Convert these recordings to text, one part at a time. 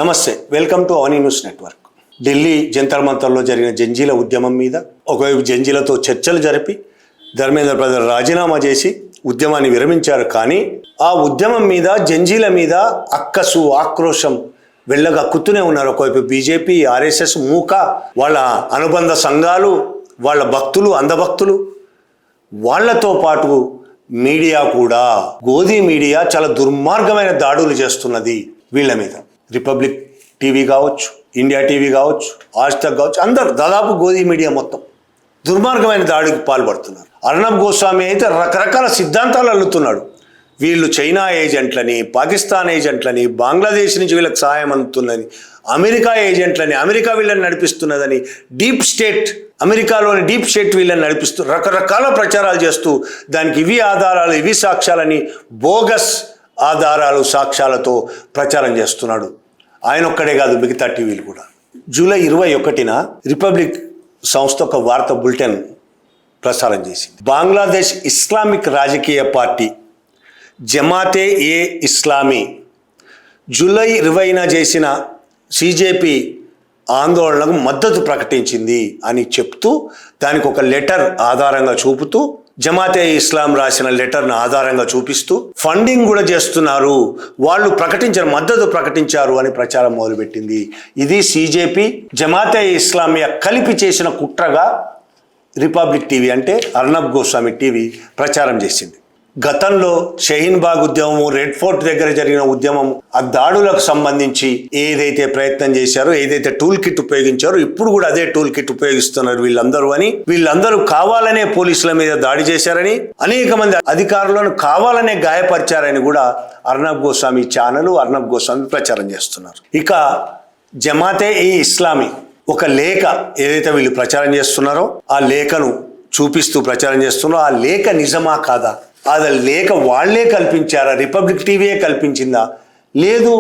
నమస్తే, welcome to Avani news network. Delhi Jantar మంతర్లో జరిగిన జంజీల ఉద్యమం మీద ఒకవైపు జంజీలతో చర్చలు జరిపి ధర్మేంద్ర ప్రధాన్ రాజీనామా చేసి ఉద్యమాన్ని విరమించారు. కానీ ఆ ఉద్యమం మీద జంజీల మీద అక్కసు ఆక్రోశం వెళ్ళగక్కుతూనే ఉన్నారు. ఒకవైపు బీజేపీ, ఆర్ఎస్ఎస్, మూక, వాళ్ళ అనుబంధ సంఘాలు, వాళ్ళ భక్తులు, అంధభక్తులు, వాళ్లతో పాటు మీడియా కూడా. గోధీ మీడియా చాలా దుర్మార్గమైన దాడులు చేస్తున్నది వీళ్ళ మీద. రిపబ్లిక్ టీవీ కావచ్చు, ఇండియా టీవీ కావచ్చు, ఆజ్ తక్ కావచ్చు, అందరు దాదాపు గోధీ మీడియా మొత్తం దుర్మార్గమైన దాడికి పాల్పడుతున్నారు. అర్నబ్ గోస్వామి అయితే రకరకాల సిద్ధాంతాలు అల్లుతున్నాడు. వీళ్ళు చైనా ఏజెంట్లని, పాకిస్తాన్ ఏజెంట్లని, బంగ్లాదేశ్ నుంచి వీళ్ళకి సహాయం అందుతుందని, అమెరికా ఏజెంట్లని, అమెరికా వీళ్ళని నడిపిస్తున్నదని, డీప్ స్టేట్, అమెరికాలోని డీప్ స్టేట్ వీళ్ళని నడిపిస్తూ రకరకాల ప్రచారాలు చేస్తూ దానికి ఇవి ఆధారాలు, ఇవి సాక్ష్యాలని బోగస్ ఆధారాలు, సాక్ష్యాలతో ప్రచారం చేస్తున్నాడు. ఆయన ఒక్కడే కాదు, మిగతా టీవీలు కూడా. జూలై 21న రిపబ్లిక్ సంస్థ ఒక వార్తా బులెటిన్ ప్రసారం చేసింది. బంగ్లాదేశ్ ఇస్లామిక్ రాజకీయ పార్టీ జమాతే ఏ ఇస్లామీ జూలై 20న చేసిన సిజేపీ ఆందోళనకు మద్దతు ప్రకటించింది అని చెప్తూ దానికి ఒక లెటర్ ఆధారంగా చూపుతూ, జమాతే ఇస్లాం రాసిన లెటర్ను ఆధారంగా చూపిస్తూ ఫండింగ్ కూడా చేస్తున్నారు, వాళ్ళు మద్దతు ప్రకటించారు అని ప్రచారం మొదలుపెట్టింది. ఇది సిజేపీ జమాతే ఇస్లామియా కలిపి చేసిన కుట్రగా రిపబ్లిక్ టీవీ, అంటే అర్నబ్ గోస్వామి టీవీ ప్రచారం చేసింది. గతంలో షహీన్ బాగ్ ఉద్యమం, రెడ్ ఫోర్ట్ దగ్గర జరిగిన ఉద్యమం, ఆ దాడులకు సంబంధించి ఏదైతే ప్రయత్నం చేశారో, ఏదైతే టూల్ కిట్ ఉపయోగించారో, ఇప్పుడు కూడా అదే టూల్ కిట్ ఉపయోగిస్తున్నారు వీళ్ళందరూ అని, వీళ్ళందరూ కావాలనే పోలీసుల మీద దాడి చేశారని, అనేక మంది అధికారులను కావాలనే గాయపరిచారని కూడా అర్నబ్ గోస్వామి ఛానల్, అర్నబ్ గోస్వామి ప్రచారం చేస్తున్నారు. ఇక జమాతే ఈ ఇస్లామీ ఒక లేఖ ఏదైతే వీళ్ళు ప్రచారం చేస్తున్నారో ఆ లేఖను చూపిస్తూ ప్రచారం చేస్తున్నారో, ఆ లేఖ నిజమా కాదా, అది లేఖ వాళ్లే కల్పించారా, రిపబ్లిక్ టీవీయే కల్పించిందా, లేదు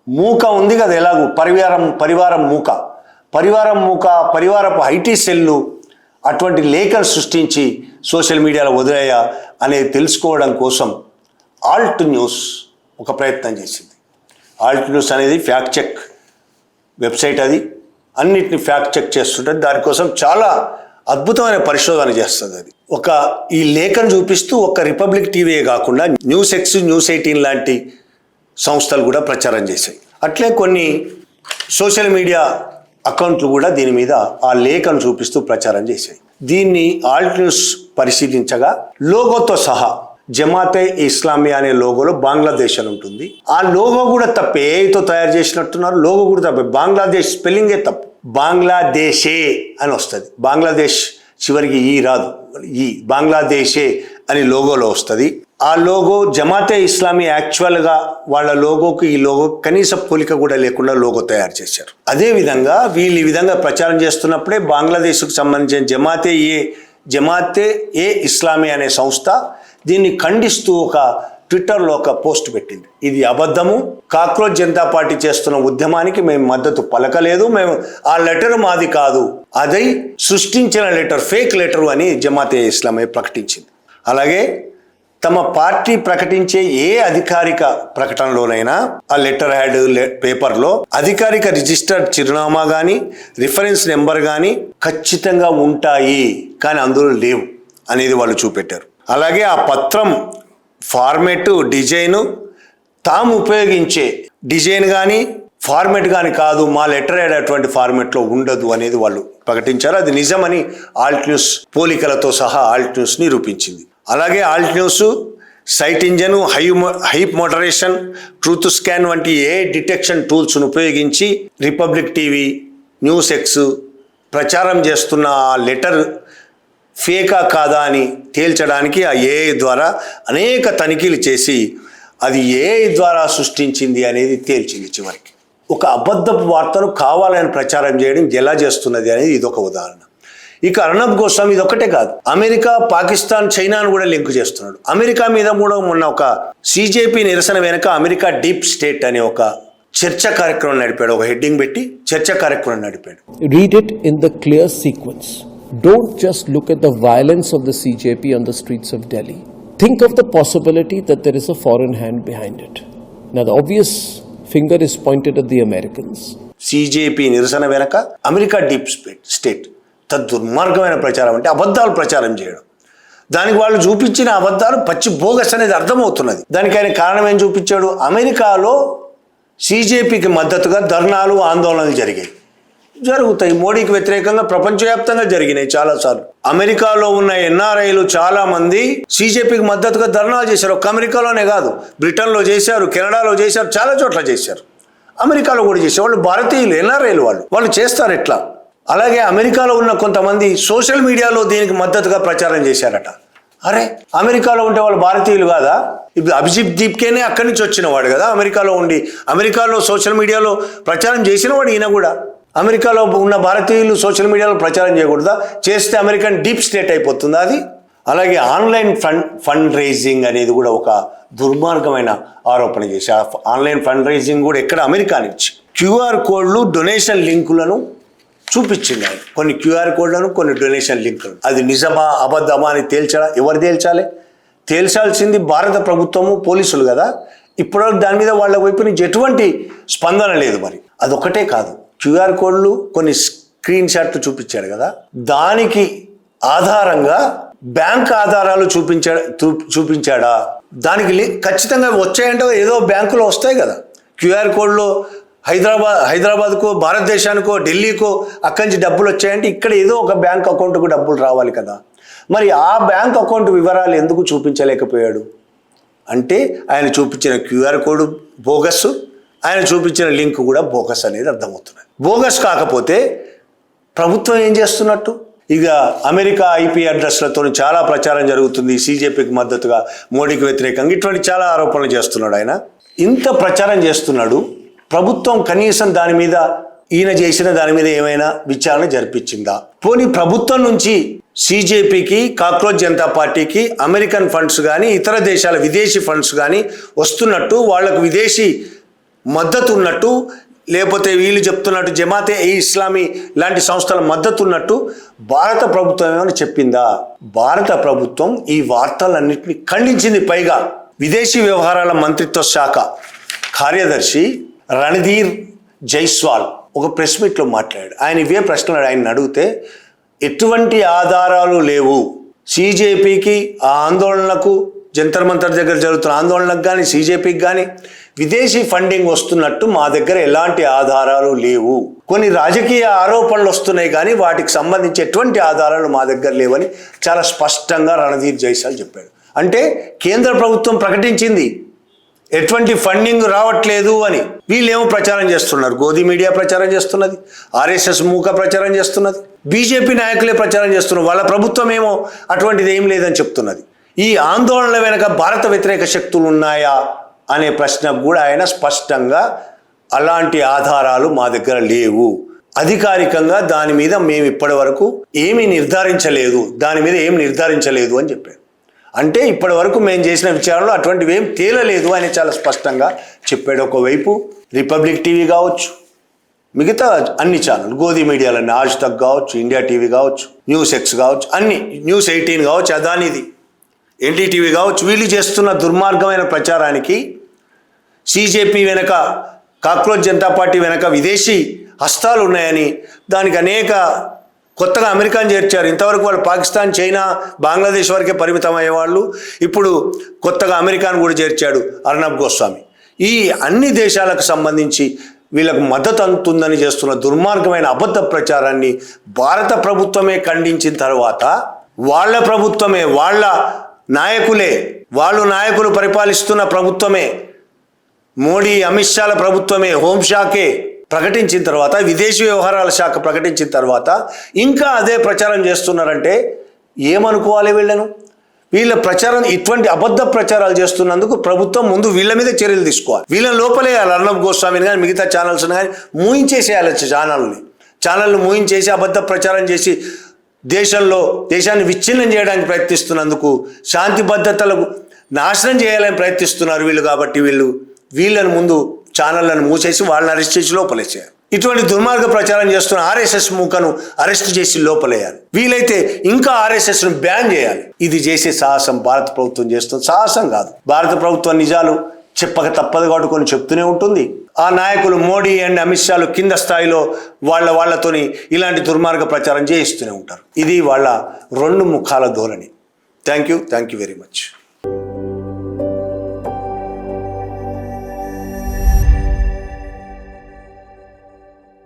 మూక ఉంది కదా, ఎలాగూ పరివారపు ఐటీ సెల్లు అటువంటి లేఖను సృష్టించి సోషల్ మీడియాలో వదిలేయా అనేది తెలుసుకోవడం కోసం ఆల్ట్ న్యూస్ ఒక ప్రయత్నం చేసింది. ఆల్ట్ న్యూస్ అనేది ఫ్యాక్ట్ చెక్ వెబ్సైట్, అది అన్నిటిని ఫ్యాక్ట్ చెక్ చేస్తుంటుంది. దానికోసం చాలా అద్భుతమైన పరిశోధన చేస్తుంది. అది ఈ లేఖను చూపిస్తూ ఒక రిపబ్లిక్ టీవీయే కాకుండా న్యూస్ ఎక్స్, న్యూస్ 18 లాంటి సంస్థలు కూడా ప్రచారం చేశాయి. అట్లే కొన్ని సోషల్ మీడియా అకౌంట్లు కూడా దీని మీద ఆ లేఖను చూపిస్తూ ప్రచారం చేశాయి. దీన్ని ఆల్ట్ న్యూస్ పరిశీలించగా లోగోతో సహా జమాతే ఇస్లామియా అనే లోగోలో బంగ్లాదేశ్ అని ఉంటుంది. ఆ లోగో కూడా తప్పే, ఏతో తయారు చేసినట్టున్నారు. లోగో కూడా తప్పే, బంగ్లాదేశ్ స్పెల్లింగే తప్పు, బంగ్లాదేశే అని వస్తుంది. బంగ్లాదేశ్ చివరికి ఈ రాదు, ఈ బంగ్లాదేశే అని లోగోలో వస్తుంది. ఆ లోగో జమాతే ఇస్లామీ యాక్చువల్గా వాళ్ళ లోగోకి ఈ లోగో కనీస పోలిక కూడా లేకుండా లోగో తయారు చేశారు. అదేవిధంగా వీళ్ళు ఈ విధంగా ప్రచారం చేస్తున్నప్పుడే బంగ్లాదేశ్కు సంబంధించిన జమాతే ఏ ఇస్లామీ అనే సంస్థ దీన్ని ఖండిస్తూ ఒక ట్విట్టర్లో ఒక పోస్ట్ పెట్టింది. ఇది అబద్ధము, కాక్రోచ్ జనతా పార్టీ చేస్తున్న ఉద్యమానికి మేము మద్దతు పలకలేదు, మేము ఆ లెటర్ మాది కాదు, అది సృష్టించిన లెటర్, ఫేక్ లెటర్ అని జమాతే ఇస్లామీ ప్రకటించింది. అలాగే తమ పార్టీ ప్రకటించే ఏ అధికారిక ప్రకటనలోనైనా ఆ లెటర్ హ్యాడ్ పేపర్లో అధికారిక రిజిస్టర్డ్ చిరునామా కానీ రిఫరెన్స్ నెంబర్ కానీ ఖచ్చితంగా ఉంటాయి, కానీ అందులో లేవు అనేది వాళ్ళు చూపెట్టారు. అలాగే ఆ పత్రం ఫార్మెట్, డిజైను తాము ఉపయోగించే డిజైన్ కానీ ఫార్మెట్ కానీ కాదు, మా లెటర్ హెడ్ అటువంటి ఫార్మెట్లో ఉండదు అనేది వాళ్ళు ప్రకటించారు. అది నిజమని ఆల్ట్ న్యూస్ పోలికలతో సహా ఆల్ట్ న్యూస్ నిరూపించింది. అలాగే Alt News Sightengine, Hive moderation, TruthScan వంటి ఏ డిటెక్షన్ టూల్స్ను ఉపయోగించి రిపబ్లిక్ టీవీ, న్యూస్ ఎక్స్ ప్రచారం చేస్తున్న ఆ లెటర్ ఫేకా కాదా అని తేల్చడానికి ఆ ఏఐ ద్వారా అనేక తనిఖీలు చేసి అది ఏఐ ద్వారా సృష్టించింది అనేది తేల్చింది. చివరికి ఒక అబద్ధపు వార్తను కావాలని ప్రచారం చేయడం ఎలా చేస్తున్నది అనేది ఇదొక ఉదాహరణ. ఇక అర్నబ్ గోస్వామి ఇది ఒకటే కాదు, అమెరికా, పాకిస్తాన్, చైనాను కూడా లింక్ చేస్తున్నాడు. అమెరికా మీద కూడా మొన్న ఒక సిజేపీ నిరసన వెనుక అమెరికా డీప్ స్టేట్ అనే ఒక చర్చ కార్యక్రమం నడిపాడు, ఒక హెడ్డింగ్ పెట్టి చర్చ కార్యక్రమం నడిపాడు. Read it in the clear sequence. Don't just look at the violence of the CJP on the streets of Delhi. Think of the possibility that there is a foreign hand behind it. Now, the obvious finger is pointed at the Americans. సిజేపీ నిరసన వెనక America deep state దుర్మార్గమైన ప్రచారం అంటే అబద్ధాలు ప్రచారం చేయడం. దానికి వాళ్ళు చూపించిన అబద్ధాలు పచ్చి బోగస్ అనేది అర్థమవుతున్నది. దానికి ఆయన కారణం ఏం చూపించాడు? అమెరికాలో సిజేపీకి మద్దతుగా ధర్నాలు ఆందోళనలు జరుగుతాయి. మోడీకి వ్యతిరేకంగా ప్రపంచవ్యాప్తంగా జరిగినాయి చాలాసార్లు. అమెరికాలో ఉన్న ఎన్ఆర్ఐలు చాలా మంది సిజేపీకి మద్దతుగా ధర్నాలు చేశారు. ఒక్క అమెరికాలోనే కాదు, బ్రిటన్లో చేశారు, కెనడాలో చేశారు, చాలా చోట్ల చేశారు. అమెరికాలో కూడా చేశారు. వాళ్ళు భారతీయులు, ఎన్ఆర్ఐలు, వాళ్ళు చేస్తారు ఎట్లా. అలాగే అమెరికాలో ఉన్న కొంతమంది సోషల్ మీడియాలో దీనికి మద్దతుగా ప్రచారం చేశారట. అరే, అమెరికాలో ఉంటే వాళ్ళు భారతీయులు కాదా? ఇప్పుడు అభిజిత్ దీప్కేనే అక్కడి నుంచి వచ్చిన వాడు కదా, అమెరికాలో ఉండి అమెరికాలో సోషల్ మీడియాలో ప్రచారం చేసిన వాడు. ఈయన కూడా అమెరికాలో ఉన్న భారతీయులు సోషల్ మీడియాలో ప్రచారం చేయకూడదా? చేస్తే అమెరికన్ డీప్ స్టేట్ అయిపోతుందా అది? అలాగే ఆన్లైన్ ఫండ్ రైజింగ్ అనేది కూడా ఒక దుర్మార్గమైన ఆరోపణ చేశారు. ఆన్లైన్ ఫండ్ రైజింగ్ కూడా ఎక్కడ? అమెరికా నుంచి. క్యూఆర్ కోడ్లు, డొనేషన్ లింకులను చూపించింది ఆయన. కొన్ని క్యూఆర్ కోడ్లను, కొన్ని డొనేషన్ లింకులను. అది నిజమా అబద్ధమా అని ఎవరు తేల్చాలి? తేల్చాల్సింది భారత ప్రభుత్వము, పోలీసులు కదా. ఇప్పటివరకు దాని మీద వాళ్ళ వైపు నుంచి ఎటువంటి స్పందన లేదు. మరి అదొక్కటే కాదు, క్యూఆర్ కోడ్లు, కొన్ని స్క్రీన్ షాట్లు చూపించాడు కదా, దానికి ఆధారంగా బ్యాంక్ ఆధారాలు చూపించాడా? దానికి ఖచ్చితంగా వచ్చాయంటే ఏదో బ్యాంకులో వస్తాయి కదా. క్యూఆర్ కోడ్లో హైదరాబాద్కో, భారతదేశానికో, ఢిల్లీకో అక్కడి నుంచి డబ్బులు వచ్చాయంటే ఇక్కడ ఏదో ఒక బ్యాంక్ అకౌంట్కు డబ్బులు రావాలి కదా. మరి ఆ బ్యాంక్ అకౌంట్ వివరాలు ఎందుకు చూపించలేకపోయాడు? అంటే ఆయన చూపించిన క్యూఆర్ కోడ్ బోగస్, ఆయన చూపించిన లింక్ కూడా బోగస్ అనేది అర్థమవుతున్నది. బోగస్ కాకపోతే ప్రభుత్వం ఏం చేస్తున్నట్టు? ఇక అమెరికా ఐపీ అడ్రస్లతో చాలా ప్రచారం జరుగుతుంది సిజేపీకి మద్దతుగా, మోడీకి వ్యతిరేకంగా. ఇటువంటి చాలా ఆరోపణలు చేస్తున్నాడు ఆయన. ఇంత ప్రచారం చేస్తున్నాడు, ప్రభుత్వం కనీసం దాని మీద, ఈయన చేసిన దాని మీద ఏమైనా విచారణ జరిపించిందా? పోనీ ప్రభుత్వం నుంచి సిజేపీకి, కాక్రోచ్ జనతా పార్టీకి అమెరికన్ ఫండ్స్ కానీ, ఇతర దేశాల విదేశీ ఫండ్స్ కానీ వస్తున్నట్టు, వాళ్లకు విదేశీ మద్దతు ఉన్నట్టు, లేకపోతే వీళ్ళు చెప్తున్నట్టు జమాతే ఈ ఇస్లామీ లాంటి సంస్థల మద్దతు ఉన్నట్టు భారత ప్రభుత్వం ఏమైనా చెప్పిందా? భారత ప్రభుత్వం ఈ వార్తలన్నింటినీ ఖండించింది. పైగా విదేశీ వ్యవహారాల మంత్రిత్వ శాఖ కార్యదర్శి రణధీర్ జైస్వాల్ ఒక ప్రెస్ మీట్లో మాట్లాడాడు. ఆయన ఇవే ప్రశ్నలు ఆయన అడిగితే, ఎటువంటి ఆధారాలు లేవు సిజేపీకి, ఆ ఆందోళనలకు, జంతర్ మంతర్ దగ్గర జరుగుతున్న ఆందోళనకు కానీ, సిజేపీకి కానీ విదేశీ ఫండింగ్ వస్తున్నట్టు మా దగ్గర ఎలాంటి ఆధారాలు లేవు. కొన్ని రాజకీయ ఆరోపణలు వస్తున్నాయి కానీ వాటికి సంబంధించి ఎటువంటి ఆధారాలు మా దగ్గర లేవని చాలా స్పష్టంగా రణధీర్ జైస్వాల్ చెప్పాడు. అంటే కేంద్ర ప్రభుత్వం ప్రకటించింది ఎటువంటి ఫండింగ్ రావట్లేదు అని. వీళ్ళేమో ప్రచారం చేస్తున్నారు, గోధి మీడియా ప్రచారం చేస్తున్నది, ఆర్ఎస్ఎస్ మూక ప్రచారం చేస్తున్నది, బీజేపీ నాయకులే ప్రచారం చేస్తున్నారు. వాళ్ళ ప్రభుత్వం ఏమో అటువంటిది ఏం లేదని చెప్తున్నది. ఈ ఆందోళనల వెనక భారత వ్యతిరేక శక్తులు ఉన్నాయా అనే ప్రశ్నకు కూడా ఆయన స్పష్టంగా అలాంటి ఆధారాలు మా దగ్గర లేవు, అధికారికంగా దాని మీద మేము ఇప్పటి వరకు ఏమీ నిర్ధారించలేదు, దాని మీద ఏం నిర్ధారించలేదు అని చెప్పారు. అంటే ఇప్పటి వరకు మేము చేసిన విచారణలో అటువంటివి ఏం తేలలేదు అని చాలా స్పష్టంగా చెప్పాడు. ఒకవైపు రిపబ్లిక్ టీవీ కావచ్చు, మిగతా అన్ని ఛానల్, గోధి మీడియాలన్నీ, ఆజ్ తక్ కావచ్చు, ఇండియా టీవీ కావచ్చు, న్యూస్ ఎక్స్ కావచ్చు, అన్ని, న్యూస్ 18 కావచ్చు, అదానిది, ఎన్డీటీవీ కావచ్చు, వీళ్ళు చేస్తున్న దుర్మార్గమైన ప్రచారానికి సిజేపీ వెనక, కాక్రోచ్ జనతా పార్టీ వెనక విదేశీ హస్తాలు ఉన్నాయని, దానికి అనేక కొత్తగా అమెరికాను చేర్చారు. ఇంతవరకు వాళ్ళు పాకిస్తాన్, చైనా, బంగ్లాదేశ్ వరకే పరిమితం అయ్యేవాళ్ళు. ఇప్పుడు కొత్తగా అమెరికాను కూడా చేర్చాడు అర్నబ్ గోస్వామి. ఈ అన్ని దేశాలకు సంబంధించి వీళ్ళకు మద్దతు అందుతుందని చేస్తున్న దుర్మార్గమైన అబద్ధ ప్రచారాన్ని భారత ప్రభుత్వమే ఖండించిన తర్వాత, వాళ్ళ ప్రభుత్వమే, వాళ్ళ నాయకులే, నాయకులు పరిపాలిస్తున్న ప్రభుత్వమే, మోడీ అమిత్ షాల ప్రభుత్వమే, హోంశాఖే ప్రకటించిన తర్వాత, విదేశీ వ్యవహారాల శాఖ ప్రకటించిన తర్వాత ఇంకా అదే ప్రచారం చేస్తున్నారంటే ఏమనుకోవాలి వీళ్ళను? వీళ్ళ ప్రచారం, ఇటువంటి అబద్ధ ప్రచారాలు చేస్తున్నందుకు ప్రభుత్వం ముందు వీళ్ళ మీద చర్యలు తీసుకోవాలి. వీళ్ళని లోపలేయాలి. అర్నబ్ గోస్వామిని కానీ, మిగతా ఛానల్స్ని కానీ మూయించేసేయాలి. ఛానల్ని మూయించేసి అబద్ధ ప్రచారం చేసి దేశాన్ని విచ్ఛిన్నం చేయడానికి ప్రయత్నిస్తున్నందుకు, శాంతి భద్రతలకు నాశనం చేయాలని ప్రయత్నిస్తున్నారు వీళ్ళు. కాబట్టి వీళ్ళని ముందు ఛానళ్లను మూసేసి వాళ్ళని అరెస్ట్ చేసి లోపలేసేయాలి. ఇటువంటి దుర్మార్గ ప్రచారం చేస్తున్న ఆర్ఎస్ఎస్ మూకను అరెస్ట్ చేసి లోపలేయాలి. వీలైతే ఇంకా ఆర్ఎస్ఎస్ను బ్యాన్ చేయాలి. ఇది చేసే సాహసం భారత ప్రభుత్వం చేస్తుంది. సాహసం కాదు, భారత ప్రభుత్వం నిజాలు చెప్పక తప్పదు కాబట్టి కొన్ని చెప్తూనే ఉంటుంది. ఆ నాయకులు మోడీ అండ్ అమిత్ షాలు కింద స్థాయిలో వాళ్ళతోని ఇలాంటి దుర్మార్గ ప్రచారం చేయిస్తూనే ఉంటారు. ఇది వాళ్ళ రెండు ముఖాల ధోరణి. Thank you very much.